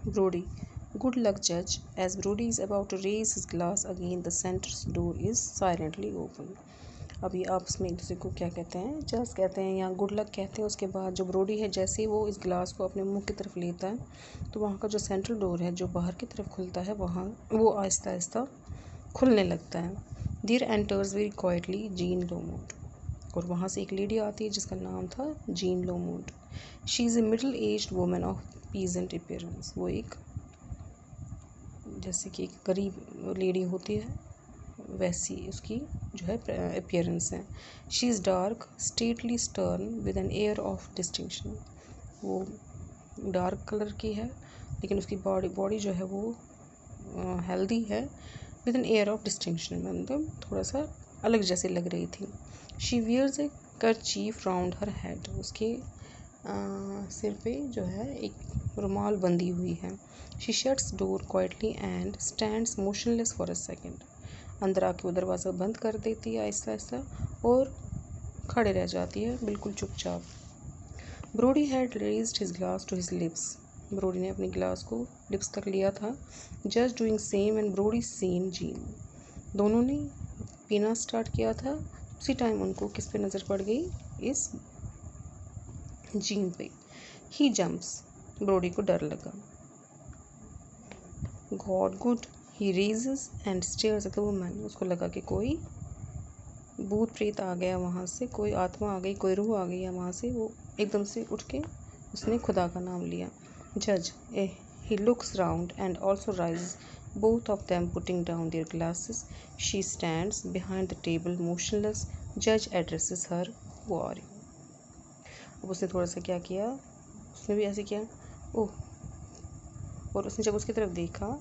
Brody. Good luck, Judge. As Brody is about to raise his glass again, the center's door is silently open. अभी आपस में एक दूसरे को क्या कहते हैं, जस्ट कहते हैं या गुड लक कहते हैं। उसके बाद जो ब्रोडी है जैसे ही वो इस गिलास को अपने मुंह की तरफ लेता है तो वहाँ का जो सेंट्रल डोर है जो बाहर की तरफ खुलता है वहाँ वो आहिस्ता आहिस्ता खुलने लगता है। There enters very quietly Jean Lomont, और वहाँ से एक लेडी आती है जिसका नाम था Jean Lomont. She is a middle aged woman of peasant appearance. वो एक जैसे कि एक गरीब लेडी होती है वैसी उसकी जो है अपीयरेंस है। She is dark stately stern with an air of distinction. वो डार्क कलर की है लेकिन उसकी बॉडी जो है वो हेल्दी है। With an air of distinction मतलब थोड़ा सा अलग जैसे लग रही थी। She wears a kerchief round her head. उसके सिर पे जो है एक रुमाल बंधी हुई है। She shuts door quietly and stands motionless for a second. अंदर आके वो दरवाज़ा बंद कर देती है आहिस्ता आहिस्ता और खड़े रह जाती है बिल्कुल चुपचाप। Brodie had raised his glass to his lips. Brodie ने अपने गिलास को लिप्स तक लिया था। Just doing same and Brodie seen Jean. दोनों ने पीना स्टार्ट किया था। उसी टाइम उनको किस पे नज़र पड़ गई, इस जीन पे। ही जंप्स। ब्रोडी को डर लगा। God good. He raises and stairs at the woman. उसको लगा कि कोई भूत प्रेत आ गया वहाँ से, कोई आत्मा आ गई, कोई रूह आ गई है वहाँ से। वो एकदम से उठ के उसने खुदा का नाम लिया। जज he looks round and also rise, both of them putting down their glasses. She stands behind the table motionless. Judge addresses her. Who are you? अब उसने थोड़ा सा क्या किया, उसने भी ऐसे किया ओह, और उसने जब उसकी तरफ देखा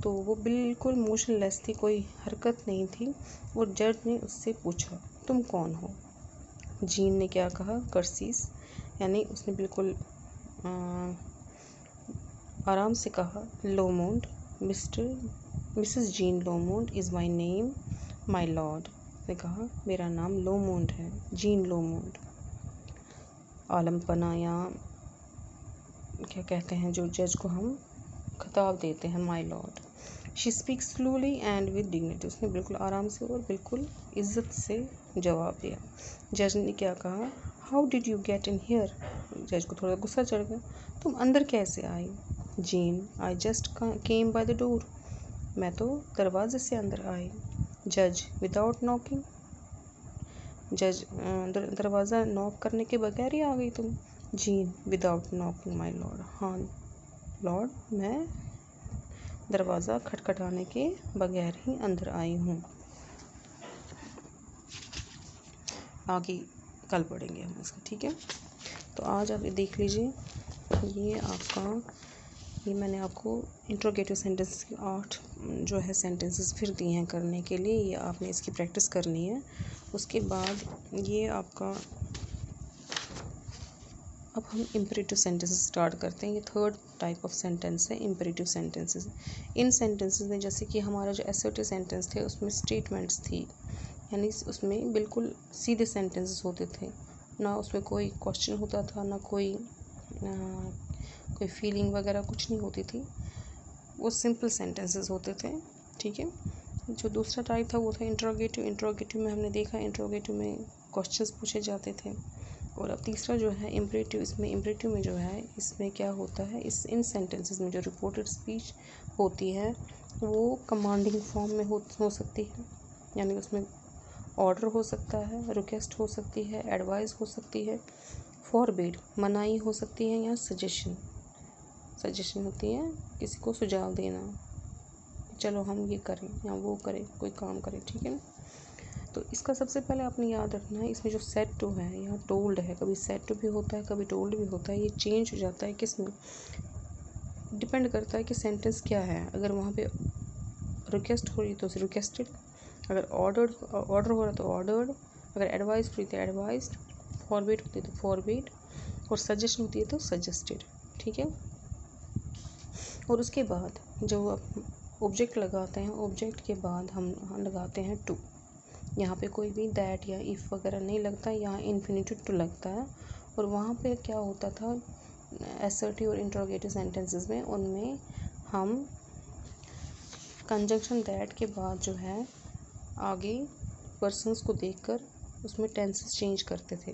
तो वो बिल्कुल मोशनलेस थी, कोई हरकत नहीं थी। और जज ने उससे पूछा तुम कौन हो? जीन ने क्या कहा, कर्सीस, यानी उसने बिल्कुल आराम से कहा Lomond. Mrs Jean Lomond is my name my lord. ने कहा मेरा नाम लोमोंड है, जीन लोमोंड। आलमपना या क्या कहते हैं जो जज को हम खिताब देते हैं, my lord. She speaks slowly and with dignity. उसने बिल्कुल आराम से और बिल्कुल इज्जत से जवाब दिया। जज ने क्या कहा, how did you get in here? जज को थोड़ा गुस्सा चढ़ गया, तुम अंदर कैसे आई? Jean I just came by the door. मैं तो दरवाजे से अंदर आई। जज विदाउट नॉकिंग। जज दरवाज़ा नॉक करने के बगैर ही आ गई तुम? Gene without knocking my Lord. हाँ लॉर्ड, मैं दरवाज़ा खटखटाने के बगैर ही अंदर आई हूँ। आगे कल पढ़ेंगे हम इसका, ठीक है। तो आज आप ये देख लीजिए, ये मैंने आपको इंट्रोगेटिव सेंटेंसेस के 8 जो है सेंटेंसेस फिर दिए हैं करने के लिए। ये आपने इसकी प्रैक्टिस करनी है। उसके बाद ये आपका, अब हम इम्परेटिव सेंटेंसेस स्टार्ट करते हैं। ये थर्ड टाइप ऑफ सेंटेंस है, इम्परेटिव सेंटेंसेस। इन सेंटेंसेस में जैसे कि हमारा जो असर्टिव सेंटेंस थे उसमें स्टेटमेंट्स थी, यानी उसमें बिल्कुल सीधे सेंटेंसेस होते थे, ना उसमें कोई क्वेश्चन होता था, ना कोई फीलिंग वगैरह कुछ नहीं होती थी, वो सिंपल सेंटेंसेस होते थे, ठीक है। जो दूसरा टाइप था वो था इंट्रोगेटिव। इंट्रोगेटिव में हमने देखा इंट्रोगेटिव में क्वेश्चंस पूछे जाते थे। और अब तीसरा जो है इम्परेटिव। इसमें इम्परेटिव में जो है इसमें क्या होता है, इन सेंटेंसेस में जो रिपोर्टेड स्पीच होती है वो कमांडिंग फॉर्म में हो सकती है, यानी उसमें ऑर्डर हो सकता है, रिक्वेस्ट हो सकती है, एडवाइस हो सकती है, फॉरबिड मनाही हो सकती है, या सजेशन होती है, किसी को सुझाव देना, चलो हम ये करें या वो करें, कोई काम करें, ठीक है ना। तो इसका सबसे पहले आपने याद रखना है, इसमें जो सेड टू है या टोल्ड है, कभी सेड टू भी होता है, कभी टोल्ड भी होता है। ये चेंज हो जाता है, किस में डिपेंड करता है कि सेंटेंस क्या है। अगर वहाँ पे रिक्वेस्ट हो रही तो रिक्वेस्टेड, अगर ऑर्डर हो रहा तो ऑर्डर्ड, अगर एडवाइस हो रही तो एडवाइस्ड, फॉरबिड होती है तो फॉरबिड, और सजेशन होती है तो सजेस्टेड, ठीक है। और उसके बाद जो ऑब्जेक्ट लगाते हैं, ऑब्जेक्ट के बाद हम लगाते हैं टू। यहाँ पे कोई भी दैट या इफ़ वगैरह नहीं लगता, यहाँ इन्फिनिटिव टू लगता है। और वहाँ पे क्या होता था, असर्टिव और इंट्रोगेटिव सेंटेंसेस में, उनमें हम कंजंक्शन दैट के बाद जो है आगे पर्सन्स को देखकर उसमें टेंसेस चेंज करते थे।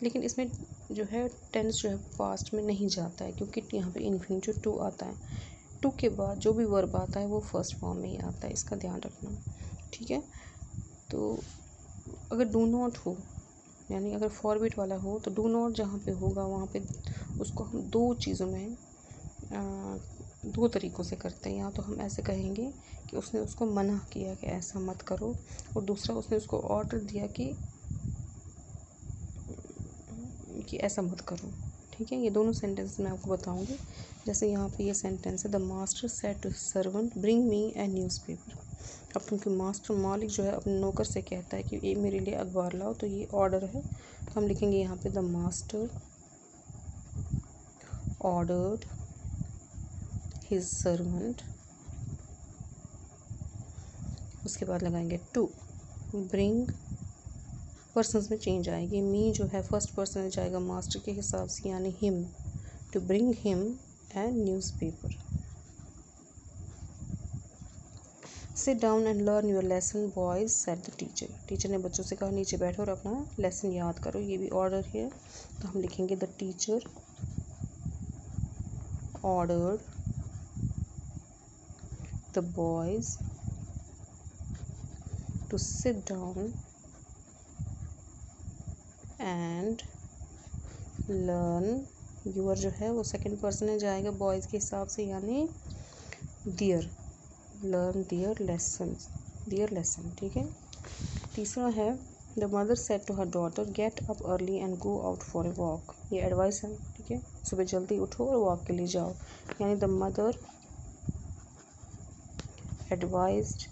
लेकिन इसमें जो है टेंस जो है पास्ट में नहीं जाता है, क्योंकि यहाँ पे इन्फिनिटिव टू आता है। टू के बाद जो भी वर्ब आता है वो फर्स्ट फॉर्म में ही आता है, इसका ध्यान रखना, ठीक है। तो अगर डू नॉट हो, यानी अगर फॉरबिट वाला हो, तो डू नॉट जहाँ पे होगा वहाँ पे उसको हम दो चीज़ों में दो तरीक़ों से करते हैं। या तो हम ऐसे कहेंगे कि उसने उसको मना किया कि ऐसा मत करो, और दूसरा उसने उसको ऑर्डर दिया कि ऐसा मत करो, ठीक है। ये दोनों सेंटेंस मैं आपको बताऊंगी। जैसे यहाँ पे ये सेंटेंस है, the master said to servant bring me a newspaper. अब क्योंकि मास्टर मालिक जो है अपने नौकर से कहता है कि ये मेरे लिए अखबार लाओ, तो ये ऑर्डर है, तो हम लिखेंगे यहाँ पे the master ordered his servant. उसके बाद लगाएंगे टू ब्रिंग, पर्सन्स में चेंज आएगी, मी जो है फर्स्ट पर्सन में जाएगा मास्टर के हिसाब से, यानी him, to bring him a newspaper. Sit down and learn your lesson boys said the teacher. Teacher ने बच्चों से कहा नीचे बैठो और अपना लेसन याद करो, ये भी ऑर्डर है, तो हम लिखेंगे the teacher ordered the boys to sit down and learn. Your जो है वो सेकंड पर्सन में जाएगा बॉयज़ के हिसाब से, यानी दियर, लर्न दियर लेसन, ठीक है। तीसरा है, the mother said to her daughter get up early and go out for a walk. ये एडवाइस है, ठीक है, सुबह जल्दी उठो और वॉक के लिए जाओ, यानी the mother advised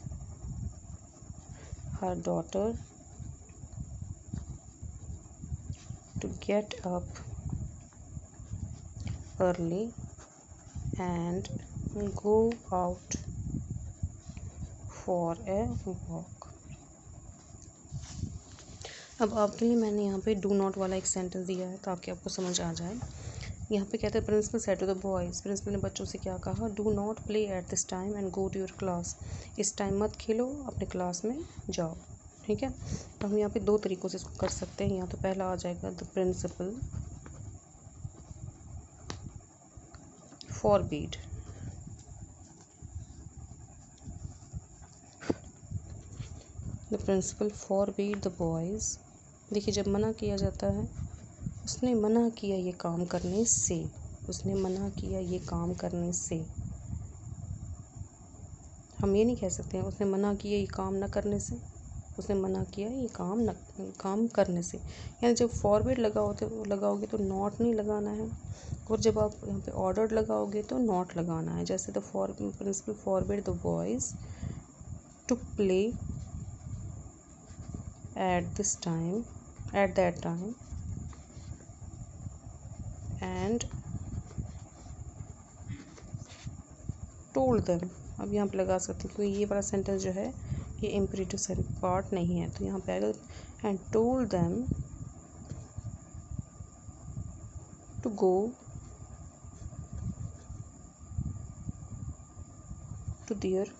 her daughter to get up early and go out for a walk। अब आपके लिए मैंने यहाँ पे डू नॉट वाला एक सेंटेंस दिया है ताकि आपको समझ आ जाए। यहाँ पे कहते हैं principal said to the boys, principal ने बच्चों से क्या कहा, do not play at this time and go to your class. इस टाइम मत खेलो, अपने क्लास में जाओ, ठीक है। तो हम यहाँ पे दो तरीक़ों से इसको कर सकते हैं। यहाँ तो पहला आ जाएगा the principal forbid, the principal forbid the boys. देखिए जब मना किया जाता है, उसने मना किया ये काम करने से, उसने मना किया ये काम करने से। हम ये नहीं कह सकते हैं उसने मना किया ये काम न करने से, उसने मना किया ये काम करने से। यानी जब फॉरवर्ड लगाओगे तो नॉट नहीं लगाना है, और जब आप यहाँ पे ऑर्डर्ड लगाओगे तो नॉट लगाना है। जैसे the principal forward the boys to play at that time and told them. अब यहाँ पे लगा सकते हैं क्योंकि ये वाला सेंटेंस जो है ये इम्परेटिव पार्ट नहीं है, तो यहाँ पे आएगा and told them to go to their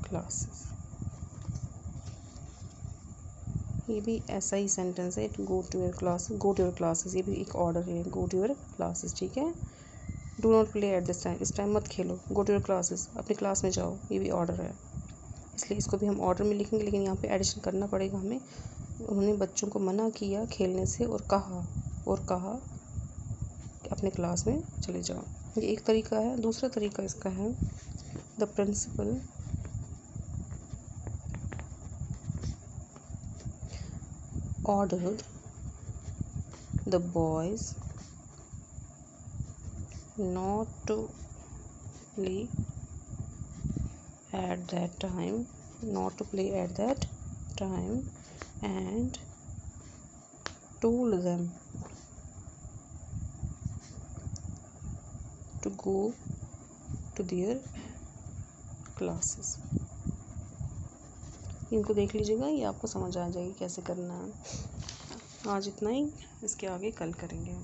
classes. ये भी ऐसा ही सेंटेंस है, गो टू योर क्लासेस, ये भी एक ऑर्डर है, गो टू योर क्लासेस, ठीक है। Do not play at this time, इस टाइम मत खेलो, गो टू योर क्लासेस, अपनी क्लास में जाओ, ये भी ऑर्डर है, इसलिए इसको भी हम ऑर्डर में लिखेंगे। लेकिन यहाँ पे एडिशन करना पड़ेगा हमें। उन्होंने बच्चों को मना किया खेलने से और कहा कि अपने क्लास में चले जाओ, ये एक तरीका है। दूसरा तरीका इसका है, the principal ordered the boys not to play at that time and told them to go to their classes। इनको देख लीजिएगा, ये आपको समझ आ जाएगी कैसे करना है। आज इतना ही, इसके आगे कल करेंगे।